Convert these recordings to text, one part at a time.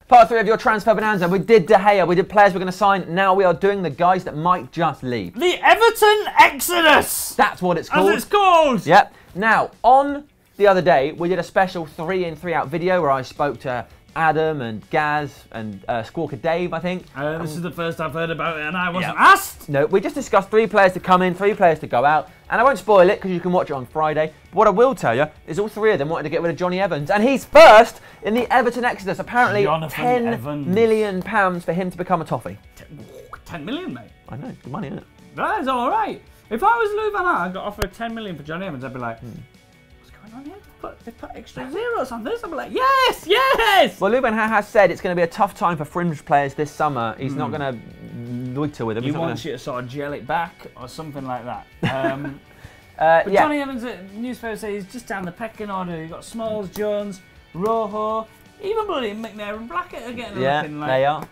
Part 3 of your transfer bonanza. We did De Gea, we did players we're going to sign. Now we are doing the guys that might just leave. The Everton Exodus! That's what it's called. As it's called! Yep. Now, on the other day, we did a special 3 in, 3 out video where I spoke to Adam and Gaz and Squawker Dave, I think. This is the first I've heard about it and I wasn't asked. No, we just discussed 3 players to come in, 3 players to go out. And I won't spoil it because you can watch it on Friday. But what I will tell you is all 3 of them wanted to get rid of Jonny Evans. And he's first in the Everton Exodus. Apparently £10 million for him to become a toffee. 10 million, mate? I know, good money, isn't it? That is all right. If I was Louis Van Gaal and got offered 10 million for Jonny Evans, I'd be like, what's going on here? They put extra zeros on this. I'd be like, yes, yes! Well, Louis Van Gaal has said it's going to be a tough time for fringe players this summer. He's not going to loiter with them. He wants you to sort of gel it back or something like that. But yeah. Jonny Evans, newspapers say he's just down the pecking order. You've got Smalls, Jones, Rojo, even bloody McNair and Blackett are getting looking like... they are.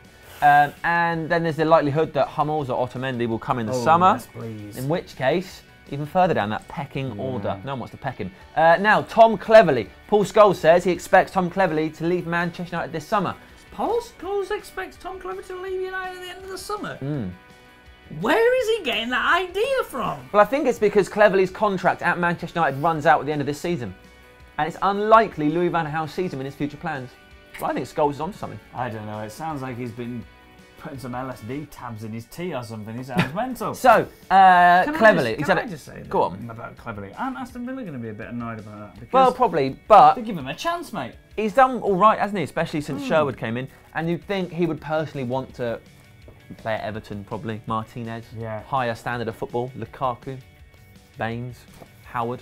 And then there's the likelihood that Hummels or Otamendi will come in the summer. Yes, please. In which case, even further down that pecking order. No one wants to peck him. Now, Tom Cleverley. Paul Scholes says he expects Tom Cleverley to leave Manchester United this summer. Paul Scholes expects Tom Cleverley to leave United at the end of the summer? Where is he getting that idea from? Well, I think it's because Cleverley's contract at Manchester United runs out at the end of this season. And it's unlikely Louis Van Gaal sees him in his future plans. Well, I think Scholes is onto something. I don't know. It sounds like he's been putting some LSD tabs in his tea or something. He sounds mental. So, Cleverley. Can I just say go on. About Cleverley? Aren't Aston Villa going to be a bit annoyed about that? Because well, probably, but... they give him a chance, mate. He's done all right, hasn't he? Especially since Sherwood came in. And you'd think he would personally want to play at Everton, probably. Martinez. Yeah. Higher standard of football. Lukaku. Baines. Howard.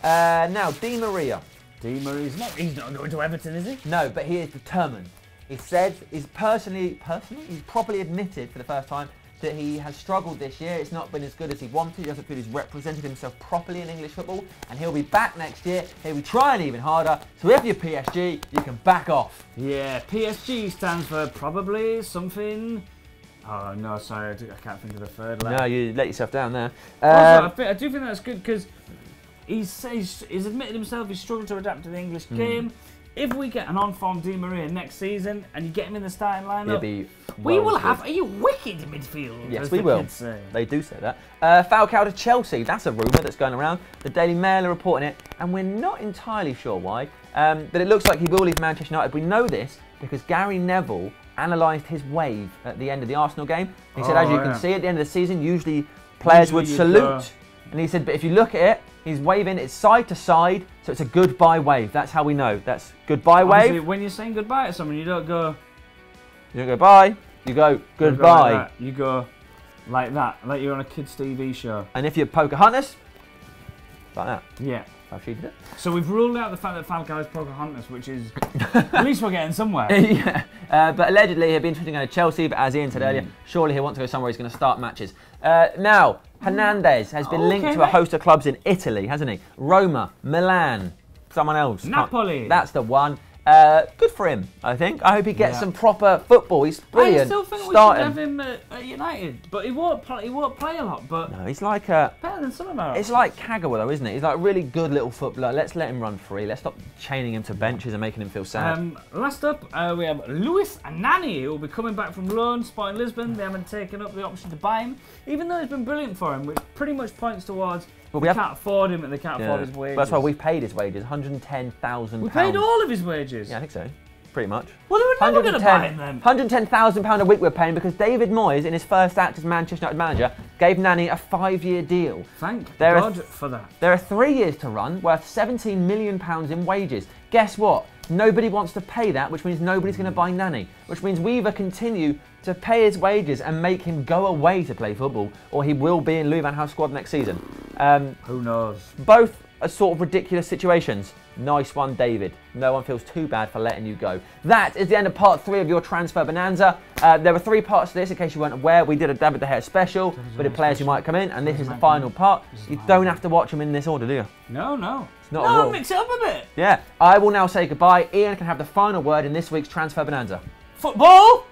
Now, Di Maria. Di Maria's he's not going to Everton, is he? No, but he is determined. He said he's properly admitted for the first time that he has struggled this year. It's not been as good as he wanted. He doesn't feel he's represented himself properly in English football, and he'll be back next year. He'll be trying even harder. So if you're PSG, you can back off. Yeah, PSG stands for probably something. Oh no, sorry, I can't think of the third letter. No, you let yourself down there. Also, I do think that's good because he's admitted himself he's struggled to adapt to the English game. If we get an on-form Di Maria next season and you get him in the starting lineup, we will have a wicked midfield. Yes, we will. They do say that. Falcao to Chelsea. That's a rumour that's going around. The Daily Mail are reporting it, and we're not entirely sure why. But it looks like he will leave Manchester United. We know this because Gary Neville analysed his wave at the end of the Arsenal game. He said, as you can see, at the end of the season, usually players would salute. And he said, but if you look at it, he's waving it side to side, so it's a goodbye wave. That's how we know. That's goodbye wave. When you're saying goodbye to someone, you don't go... You don't go bye, you go goodbye. Like you go like that, like you're on a kids' TV show. And if you're Pocahontas, like that. Yeah. How she did it. So we've ruled out the fact that Falcao is Pocahontas, which is... at least we're getting somewhere. Yeah. But allegedly he'll be interested in going to Chelsea, but as Ian said earlier, surely he'll want to go somewhere he's going to start matches. Now, Hernandez has been linked to a host of clubs in Italy, hasn't he? Roma, Milan, someone else. Napoli. That's the one. Good for him, I think. I hope he gets some proper football. He's brilliant. I still think we should have him at United, but he won't play a lot. But no, he's like better than some of our. It's like Kagawa, though, isn't it? He's like a really good little footballer. Let's let him run free. Let's stop chaining him to benches and making him feel sad. Last up, we have Luis Nani, who will be coming back from loan. Sporting Lisbon. They haven't taken up the option to buy him, even though it's been brilliant for him, which pretty much points towards. Well, we can't afford him and they can't afford his wages. That's why we've paid his wages, £110,000. We paid all of his wages? Yeah, I think so. Pretty much. Well, they were never going to buy him then. £110,000 a week we're paying because David Moyes, in his first act as Manchester United manager, gave Nani a 5-year deal. Thank God for that. There are 3 years to run, worth £17 million in wages. Guess what? Nobody wants to pay that, which means nobody's going to buy Nani. Which means we either continue to pay his wages and make him go away to play football, or he will be in Louis Van Gaal's squad next season. Who knows? Both are sort of ridiculous situations. Nice one, David. No one feels too bad for letting you go. That is the end of part 3 of your transfer bonanza. There were 3 parts to this, in case you weren't aware. We did a David De Gea special with the players who might come in, and this is the final part. You don't have to watch them in this order, do you? No. It's not a rule. Mix it up a bit. Yeah. I will now say goodbye. Ian can have the final word in this week's transfer bonanza. Football!